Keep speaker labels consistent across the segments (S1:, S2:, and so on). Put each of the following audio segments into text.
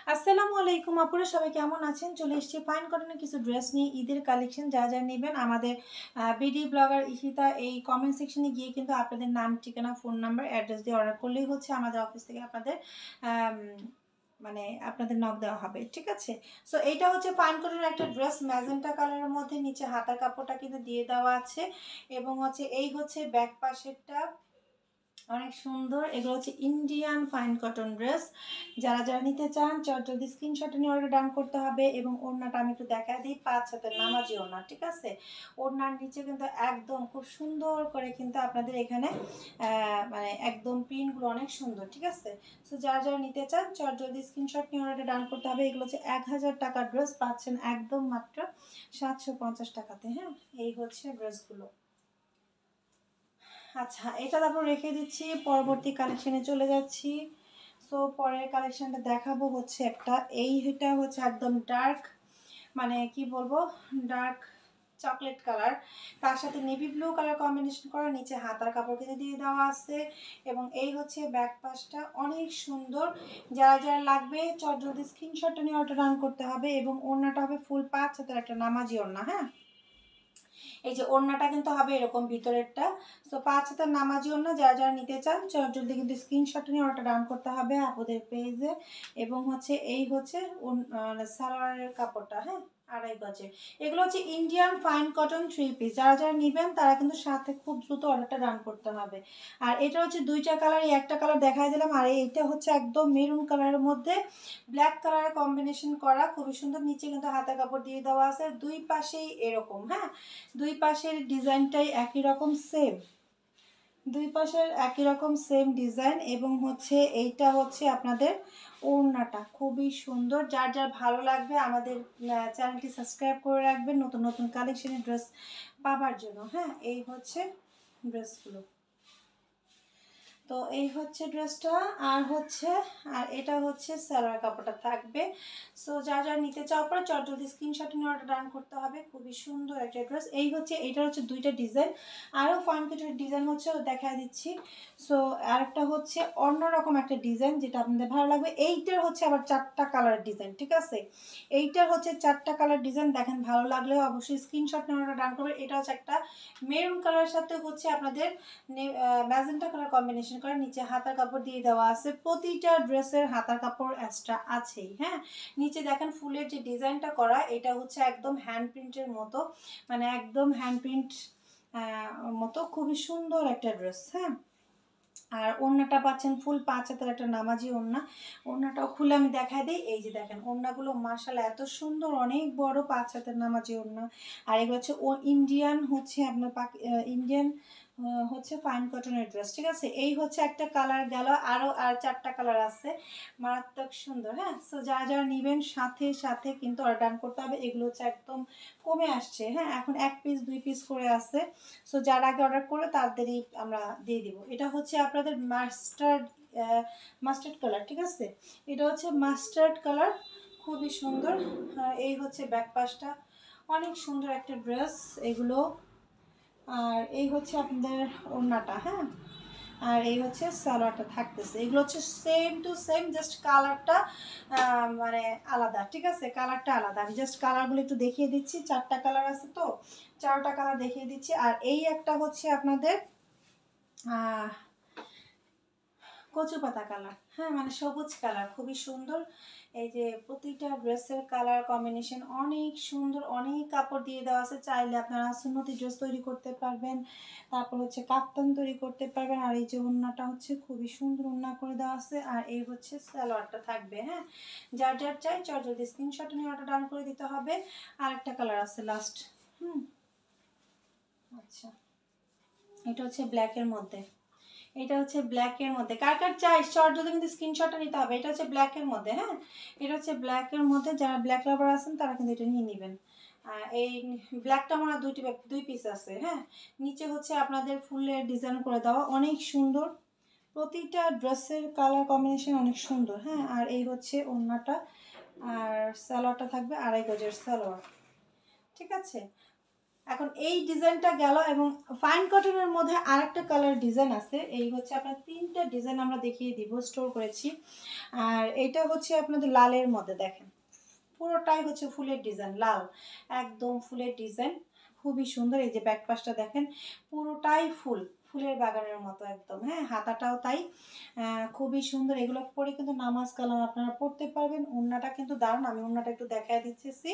S1: আসসালামু আলাইকুম আপুরা, সবাই কেমন আছেন? চলে এসেছি ফাইন কটনের কিছু ড্রেস নিয়ে ঈদের কালেকশন। যা যা নেবেন আমাদের বিডি ব্লগার ইশিতা এই কমেন্ট সেকশনে গিয়ে কিন্তু আপনাদের নাম, ঠিকানা, ফোন নাম্বার, অ্যাড্রেস দিয়ে অর্ডার করলেই হচ্ছে আমাদের অফিস থেকে আপনাদের মানে আপনাদের নক দেওয়া হবে, ঠিক আছে? সো এইটা হচ্ছে ফাইন কটনের একটা ড্রেস, ম্যাজেন্টা কালারের মধ্যে, নিচে হাতার কাপড়টা কিন্তু দিয়ে দেওয়া আছে এবং হচ্ছে এই হচ্ছে ব্যাক পাশেরটা, অনেক সুন্দর। এগুলো হচ্ছে ইন্ডিয়ান ফাইন কটন ড্রেস। যারা যারা নিতে চান জলদি স্ক্রিনশট নিয়ে অর্ডার ডান করতে হবে। এবং ওড়নাটা আমি একটু দেখা দিই, 5 হাতের নামাজি ওড়না, ঠিক আছে? ওড়নার নিচে কিন্তু একদম খুব সুন্দর করে কিন্তু আপনাদের এখানে মানে একদম প্রিন্টগুলো অনেক সুন্দর, ঠিক আছে? সো যারা যারা নিতে চান জলদি স্ক্রিনশট নিয়ে অর্ডার ডান করতে হবে। এগুলো হচ্ছে 1000 টাকার ড্রেস, পাচ্ছেন একদম মাত্র 750 টাকাতে। হ্যাঁ, এই হচ্ছে ড্রেসগুলো। আচ্ছা, এটা তারপর রেখে দিচ্ছি, পরবর্তী কালেকশনে চলে যাচ্ছি। সো পরের কালেকশনটা দেখাবো হচ্ছে একটা, এইটা হচ্ছে একদম ডার্ক, মানে কি বলবো, ডার্ক চকলেট কালার, তার সাথে নেভি ব্লু কালার কম্বিনেশন করা, নিচে হাতার কাপড় কেটে দিয়ে দেওয়া আছে এবং এই হচ্ছে ব্যাক পাশটা, অনেক সুন্দর। যারা যারা লাগবে জলদি স্ক্রিনশটটা নিয়ে অর্ডার রান করতে হবে এবং ওড়নাটা হবে ফুল 5 হাতের একটা নামাজি ওড়না। হ্যাঁ, এই যে ওড়নাটা কিন্তু হবে এরকম ভিতরেরটা। সো 5 হাতের নামাজি ওড়না, যারা যারা নিতে চান জলদি কিন্তু স্ক্রিনশট নিয়ে অর্ডার ডাউন করতে হবে আপনাদের পেজে। এবং হচ্ছে এই হচ্ছে সালোয়ারের কাপড়টা, হ্যাঁ, 2.5 গজে। এগুলো হচ্ছে ইন্ডিয়ান ফাইন কটন 3 পিস। যারা যারা নেবেন তারা কিন্তু সাথে খুব দ্রুত অর্ডারটা ডান করতে হবে। আর এটা হচ্ছে দুইটা কালার, একটা কালার দেখাই দিলাম, আর এইটা হচ্ছে একদম মেরুন কালারের মধ্যে ব্ল্যাক কালারের কম্বিনেশন করা, খুবই সুন্দর। নিচে কিন্তু হাতা কাপড় দিয়ে দেওয়া আছে, দুই পাশেই এরকম। হ্যাঁ, দুই পাশের ডিজাইনটাই একই রকম সেম, দুই পাশের একই রকম সেম ডিজাইন। এবং হচ্ছে এইটা হচ্ছে আপনাদের ওড়নাটা, খুবই সুন্দর। যার যার ভালো লাগবে আমাদের চ্যানেলটি সাবস্ক্রাইব করে রাখবেন নতুন নতুন কালেকশনের ড্রেস পাবার জন্য। হ্যাঁ, এই হচ্ছে ড্রেসগুলো। তো এই হচ্ছে ড্রেসটা, আর হচ্ছে আর এটা হচ্ছে সালোয়ার কাপড়টা থাকবে। সো যা যা নিতে চাও পরে জলদি স্ক্রিনশট নিয়ে অর্ডার ডান করতে হবে। খুবই সুন্দর একটা ড্রেস। এই হচ্ছে, এটা হচ্ছে দুইটা ডিজাইন, আরও ফান কিছু ডিজাইন হচ্ছে দেখা দিচ্ছি। সো আরেকটা হচ্ছে অন্যরকম একটা ডিজাইন, যেটা আপনাদের ভালো লাগবে। এইটার হচ্ছে আবার 4টা কালার ডিজাইন, ঠিক আছে? এইটার হচ্ছে 4টা কালার ডিজাইন, দেখেন ভালো লাগলে অবশ্যই স্ক্রিনশট নিয়ে অর্ডার ডান করবে। এটা হচ্ছে একটা মেরুন কালারের সাথে হচ্ছে আপনাদের ম্যাজেন্টা কালার কম্বিনেশন করে, নিচে হাতার কাপড় দিয়ে দেওয়া আছে। প্রতিটা ড্রেসের হাতার কাপড় এক্সট্রা আছেই। হ্যাঁ, নিচে দেখেন ফুলের যে ডিজাইনটা করা, এটা হচ্ছে একদম হ্যান্ড প্রিন্টের মতো, মানে একদম হ্যান্ড প্রিন্ট মতো, খুবই সুন্দর একটা ড্রেস। হ্যাঁ, আর ওড়নাটা পাচ্ছেন ফুল 5 হাতের একটা নামাজি ওড়না। ওড়নাটাও খুলে আমি দেখাই দিই। এই যে দেখেন ওড়নাগুলো মাশাআল্লাহ এত সুন্দর, অনেক বড় 5 হাতের নামাজি ওড়না। আর এগুলো হচ্ছে ও ইন্ডিয়ান, হচ্ছে আপনার ইন্ডিয়ান হচ্ছে ফাইন কটনের ড্রেস, ঠিক আছে? এই হচ্ছে একটা কালার গেল, আরও আর 4টা কালার আছে, মারাত্মক সুন্দর। হ্যাঁ, সো যারা যারা নেবেন সাথে সাথে কিন্তু অর্ডার করতে হবে। এগুলো হচ্ছে একদম কমে আসছে। হ্যাঁ, এখন 1 পিস 2 পিস করে আছে। সো যারা আগে অর্ডার করে তাদেরই আমরা দিয়ে দিব। এটা হচ্ছে আপনাদের মাস্টার্ড কালার, ঠিক আছে? এটা হচ্ছে মাস্টার্ড কালার, খুবই সুন্দর। এই হচ্ছে ব্যাক পাশটা, অনেক সুন্দর একটা ড্রেস এগুলো। আর এই হচ্ছে আপনাদের ওড়নাটা। হ্যাঁ, আর এই হচ্ছে সালোয়ারটা থাকতেছে। এগুলো হচ্ছে সেম টু সেম, জাস্ট কালারটা মানে আলাদা, ঠিক আছে? কালারটা আলাদা। আমি জাস্ট কালারগুলো একটু দেখিয়ে দিচ্ছি, 4টা কালার আছে তো 4টা কালার দেখিয়ে দিচ্ছি। আর এই একটা হচ্ছে আপনাদের কচু পাতা কালার। হ্যাঁ, মানে সবুজ কালার, খুবই সুন্দর। এই যে প্রতিটা ড্রেসের কালার কম্বিনেশন অনেক সুন্দর, অনেক কাপড় দিয়ে দেওয়া আছে। চাইলে আপনারা সুন্নতি ড্রেস তৈরি করতে পারবেন, তারপর হচ্ছে কাপ্তান তৈরি করতে পারবেন। আর এই যে ওড়নাটা হচ্ছে খুবই সুন্দর ওড়না করে দেওয়া আছে, আর এই হচ্ছে সালোয়ারটা থাকবে। হ্যাঁ, যার যার চাই যদি স্ক্রিনশট নিয়ে অর্ডার ডাউন করে দিতে হবে। আর একটা কালার আছে লাস্ট। আচ্ছা, এটা হচ্ছে ব্ল্যাকের মধ্যে, এটা হচ্ছে ব্ল্যাকের মধ্যে। কার কার চাই শর্ট যদি কিন্তু স্ক্রিনশটটা নিতে হবে। এটা হচ্ছে ব্ল্যাকের মধ্যে। হ্যাঁ, এটা হচ্ছে ব্ল্যাকের মধ্যে, যারা ব্ল্যাক লাভার আছেন তারা কিন্তু এটা নিয়ে নেবেন। এই ব্ল্যাকটা আমার দুই পিস আছে। হ্যাঁ, নিচে হচ্ছে আপনাদের ফুলের ডিজাইন করে দেওয়া, অনেক সুন্দর। প্রতিটা ড্রেসের কালার কম্বিনেশন অনেক সুন্দর। হ্যাঁ, আর এই হচ্ছে ওড়নাটা, আর সালোয়ারটা থাকবে 2.5 গজের সালোয়ার, ঠিক আছে? এখন এই ডিজাইনটা গেল, এবং ফাইন কটনের মধ্যে আরেকটা কালার ডিজাইন আছে। এই হচ্ছে আপনার 3টা ডিজাইন আমরা দেখিয়ে দিব, স্টোর করেছি। আর এটা হচ্ছে আপনাদের লালের মধ্যে, দেখেন পুরোটাই হচ্ছে ফুলের ডিজাইন, লাল একদম ফুলের ডিজাইন, খুবই সুন্দর। এই যে ব্যাক পাশটা দেখেন, পুরোটাই ফুলের বাগানের মতো একদম। হ্যাঁ, হাতাটাও তাই, খুবই সুন্দর। এগুলো পরে কিন্তু নামাজ কালাম আপনারা পড়তে পারবেন। ওড়নাটা কিন্তু দারুণ, আমি ওড়নাটা একটু দেখাই দিচ্ছি।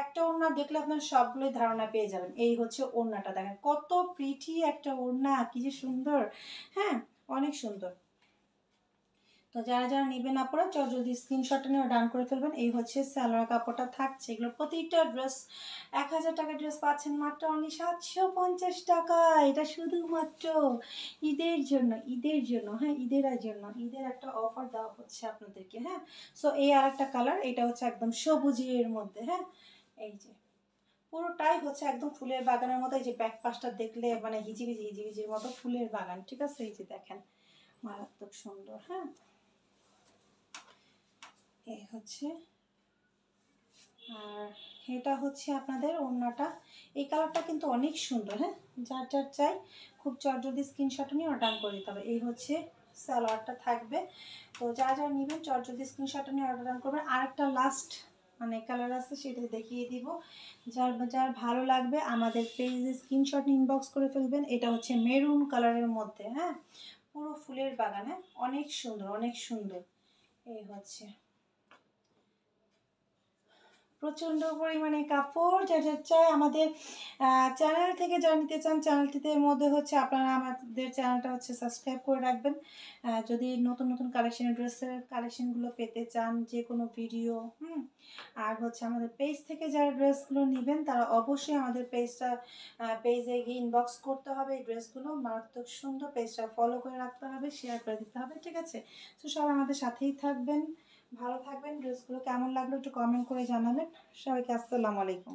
S1: একটা ওড়না দেখলে আপনার সবগুলোই ধারণা পেয়ে যাবেন। এই হচ্ছে ওড়নাটা, দেখেন কত প্রিটি একটা ওড়না, কি যে সুন্দর। হ্যাঁ, অনেক সুন্দর। তো যারা যারা নেবেন আপনারা জলদি স্ক্রিনশটটা নিয়ে ডান করে ফেলবেন। এই হচ্ছে সালোয়ার কাপড়টা থাকছে। এগুলো প্রতিটা ড্রেস 1000 টাকার ড্রেস পাচ্ছেন মাত্র অনলি 750 টাকা। এটা শুধুমাত্র ঈদের জন্য, ঈদের জন্য। হ্যাঁ, ঈদের জন্য, ঈদের একটা অফার দেওয়া হচ্ছে আপনাদেরকে। হ্যাঁ, সো এই আর একটা কালার, এটা হচ্ছে একদম সবুজের মধ্যে। হ্যাঁ, এই যে পুরোটাই হচ্ছে একদম ফুলের বাগানের মতো। এই যে ব্যাক পাশটা দেখলে মানে হিজিবিজি হিজিবিজির মতো ফুলের বাগান, ঠিক আছে। এই যে দেখেন মারাত্মক সুন্দর। হ্যাঁ, এই হচ্ছে, আর এটা হচ্ছে আপনাদের ওড়নাটা। এই কালারটা কিন্তু অনেক সুন্দর। হ্যাঁ, যার যার চাই খুব চটজলদি স্ক্রিনশট নিয়ে অর্ডার করে দিতে হবে। এই হচ্ছে সালোয়ারটা থাকবে। তো যারা যারা নেবেন চটজলদি স্ক্রিনশট নিয়ে অর্ডার করবেন। আরেকটা লাস্ট মানে কালার আছে, সেটা দেখিয়ে দিব। যার যার ভালো লাগবে আমাদের পেজে স্ক্রিনশট ইনবক্স করে ফেলবেন। এটা হচ্ছে মেরুন কালারের মধ্যে। হ্যাঁ, পুরো ফুলের বাগান। হ্যাঁ, অনেক সুন্দর, অনেক সুন্দর। এই হচ্ছে প্রচণ্ড পরিমাণে কাপড়। যারা চাই আমাদের চ্যানেল থেকে যারা নিতে চান, চ্যানেলটিতে মধ্যে হচ্ছে আপনারা আমাদের চ্যানেলটা হচ্ছে সাবস্ক্রাইব করে রাখবেন। যদি নতুন নতুন কালেকশনের ড্রেসের কালেকশনগুলো পেতে চান, যে কোনো ভিডিও। আর হচ্ছে আমাদের পেজ থেকে যারা ড্রেসগুলো নেবেন তারা অবশ্যই আমাদের পেজে গিয়ে ইনবক্স করতে হবে। এই ড্রেসগুলো মারাত্মক সুন্দর, পেজটা ফলো করে রাখতে হবে, শেয়ার করে দিতে হবে, ঠিক আছে। তো সবাই আমাদের সাথেই থাকবেন, ভালো থাকবেন। ড্রেসগুলো কেমন লাগলো একটু কমেন্ট করে জানাবেন। সবাইকে আসসালামু আলাইকুম।